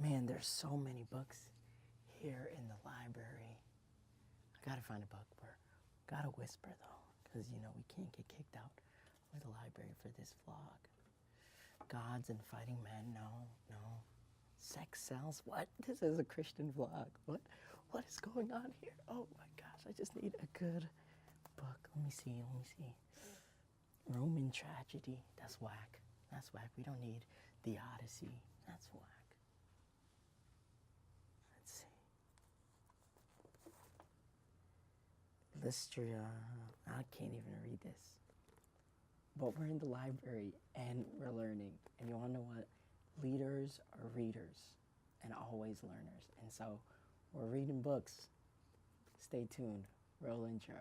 Man, there's so many books here in the library. I gotta find a book. Gotta whisper though, because we can't get kicked out of the library for this vlog. Gods and fighting men, no. Sex sells, what? This is a Christian vlog. What is going on here? Oh my gosh, I just need a good book. Let me see. Roman tragedy, that's whack. We don't need the Odyssey, that's whack. Let's see. Lystria, I can't even read this. But we're in the library and we're learning. And you wanna know what? Leaders are readers and always learners. And so we're reading books. Stay tuned. Roll intro.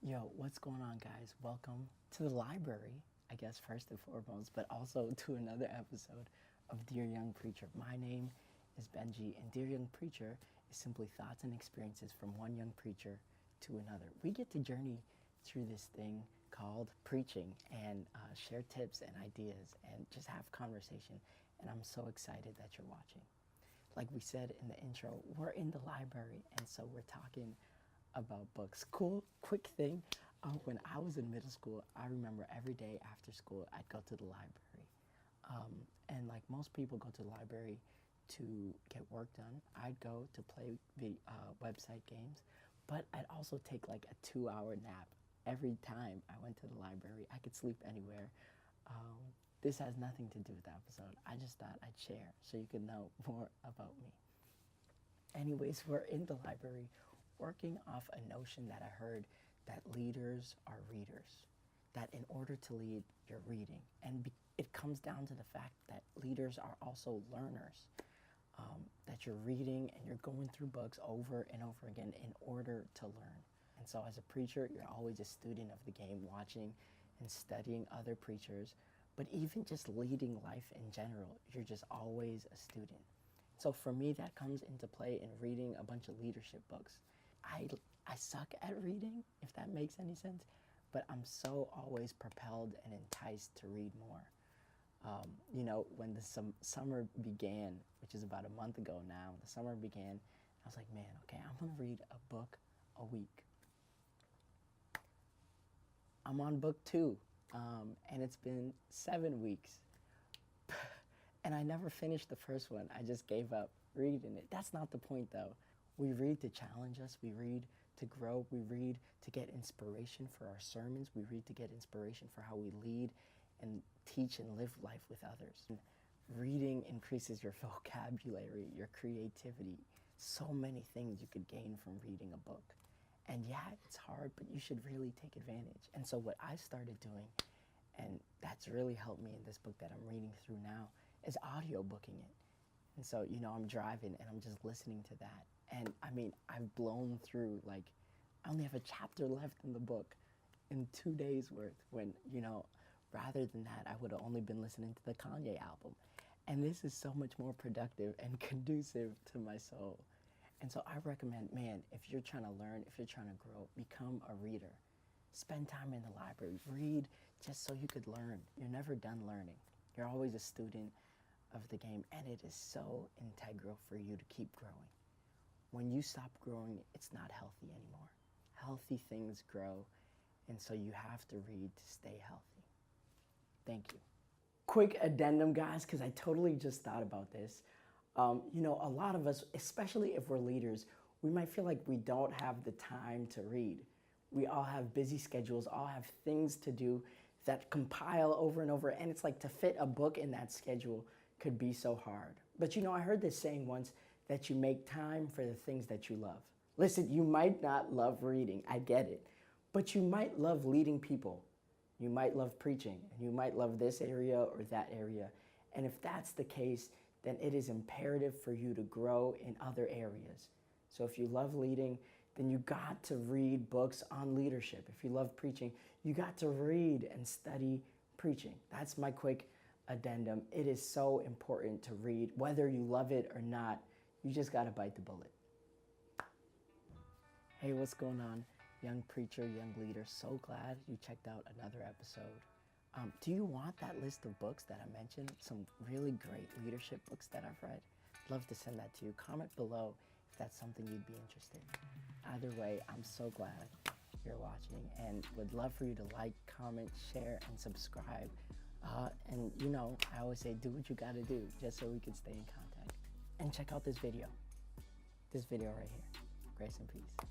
Yo, what's going on, guys? Welcome to the library, I guess, first and foremost, but also to another episode of Dear Young Preacher. My name is Benji, and Dear Young Preacher is simply thoughts and experiences from one young preacher to another. We get to journey through this thing called preaching and share tips and ideas and just have conversation, and I'm so excited that you're watching. Like we said in the intro, we're in the library, and so we're talking about books. Cool, quick thing. When I was in middle school, I remember every day after school, I'd go to the library. And like most people go to the library to get work done, I'd go to play website games, but I'd also take like a 2-hour nap every time I went to the library. I could sleep anywhere. This has nothing to do with the episode. I just thought I'd share so you could know more about me. Anyways, we're in the library working off a notion that I heard that leaders are readers, that in order to lead, you're reading. And it comes down to the fact that leaders are also learners, that you're reading and you're going through books over and over again in order to learn. And so as a preacher, you're always a student of the game, watching and studying other preachers, but even just leading life in general, you're just always a student. So for me, that comes into play in reading a bunch of leadership books. I suck at reading, if that makes any sense, but I'm so always propelled and enticed to read more. When the summer began, which is about a month ago now, the summer began, I was like, man, okay, I'm gonna read a book a week. I'm on book 2, and it's been 7 weeks. And I never finished the first one. I just gave up reading it. That's not the point though. We read to challenge us, we read to grow, we read to get inspiration for our sermons, we read to get inspiration for how we lead and teach and live life with others. And reading increases your vocabulary, your creativity, so many things you could gain from reading a book. And yeah, it's hard, but you should really take advantage. And so what I started doing, and that's really helped me in this book that I'm reading through now, is audiobooking it. And so, I'm driving and I'm just listening to that. And I mean, I've blown through, like, I only have a chapter left in the book in 2 days worth when, rather than that, I would have only been listening to the Kanye album. And this is so much more productive and conducive to my soul. And so I recommend, man, if you're trying to learn, if you're trying to grow, become a reader. Spend time in the library. Read just so you could learn. You're never done learning. You're always a student of the game, and it is so integral for you to keep growing. When you stop growing, it's not healthy anymore. Healthy things grow, and so you have to read to stay healthy. Thank you. Quick addendum, guys, because I totally just thought about this. A lot of us, especially if we're leaders, we might feel like we don't have the time to read. We all have busy schedules, all have things to do that compile over and over, and it's like to fit a book in that schedule could be so hard. But I heard this saying once, that you make time for the things that you love. Listen, you might not love reading, I get it, but you might love leading people. You might love preaching, and you might love this area or that area. And if that's the case, then it is imperative for you to grow in other areas. So if you love leading, then you got to read books on leadership. If you love preaching, you got to read and study preaching. That's my quick Addendum. It is so important to read. Whether you love it or not, you just got to bite the bullet. Hey, what's going on? Young preacher, young leader. So glad you checked out another episode. Do you want that list of books that I mentioned? Some really great leadership books that I've read? Love to send that to you. Comment below if that's something you'd be interested in. Either way, I'm so glad you're watching and would love for you to like, comment, share, and subscribe. And you know, I always say do what you gotta do just so we can stay in contact. And check out this video. This video right here. Grace and peace.